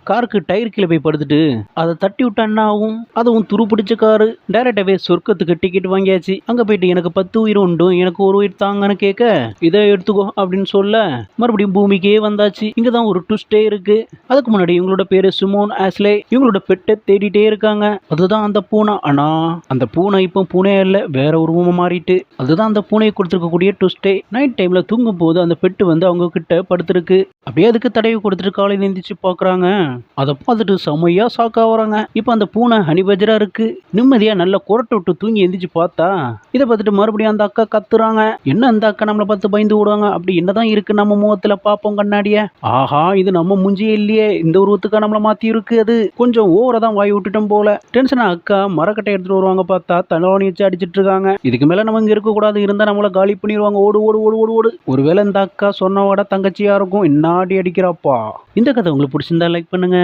காருக்கு டயர் கீழே போய் படுத்துட்டு அதை தட்டி விட்டா என்ன ஆகும்? அதுவும் துரு பிடிச்ச காரு. டைரக்டாவே சொர்க்கத்துக்கு டிக்கெட் வாங்கியாச்சு. அங்க போயிட்டு எனக்கு 10 உயிர் உண்டும், எனக்கு ஒரு உயிர் தாங்கன்னு கேட்க, இதை எடுத்துக்கோ அப்படின்னு சொல்ல மறுபடியும் பூமிக்கே வந்தாச்சு. இங்கதான் ஒரு ட்விஸ்டே இருக்கு. அதுக்கு முன்னாடி இவங்களோட பேரு சிமோன் ஆஸ்லே. இவங்களோட பெட்டை தேடிட்டே இருக்காங்க. அதுதான் அந்த பூனை. ஆனா அந்த பூனை இப்போ பூனையா இல்ல, வேற உருவமா மாறிட்டு. அதுதான் அந்த பூனையை கொடுத்துருக்கக்கூடிய ட்விஸ்டே. நைட் டைம்ல தூங்கும் போது அந்த பெட்டு வந்து அவங்க கிட்ட படுத்திருக்கு. அப்படியே அதுக்கு தடவி கொடுத்துட்டு காலையில எந்திரிச்சு பாக்குறாங்க. அதை பார்த்துட்டு செமையா ஷாக்கா வராங்க. இப்போ அந்த பூனை ஹனிபஜரா இருக்கு. நிம்மதியா நல்லா குரட்டை விட்டு தூங்கி எந்திரிச்சு பார்த்தா இதை பார்த்துட்டு மறுபடியும் அந்த அக்கா கத்துறாங்க. என்ன அந்த அக்கா நம்மளை பார்த்து பயந்து விடுவாங்க? அப்படி என்னதான் இருக்கு நம்ம முகத்துல பாப்போம் கண்ணாடிய. ஆஹா, இது நம்ம முஞ்சியே இல்லையே, இந்த உருவத்துக்கா நம்மளை மாத்தி இருக்கு. அது கொஞ்சம் ஓவரா தான் வாய் விட்டுட்டோம் போல. டென்ஷனா அக்கா மரக்கட்டை எடுத்துட்டு வருவாங்க, பார்த்தா தலைவணி வச்சு அடிச்சிட்டு இருக்காங்க. இதுக்கு மேல நம்ம இங்க இருக்க கூடாது, இருந்தா நம்மள காலி பண்ணிடுவாங்க. ஓடு ஓடு ஓடு ஓடு ஓடு. ஒருவேளை இந்த அக்கா சொன்னவோட தங்கச்சியா இருக்கும். என்ன அடி அடிக்கிறாப்பா. இந்த கதை உங்களுக்கு பிடிச்சிருந்தா லைக் பண்ணுங்க.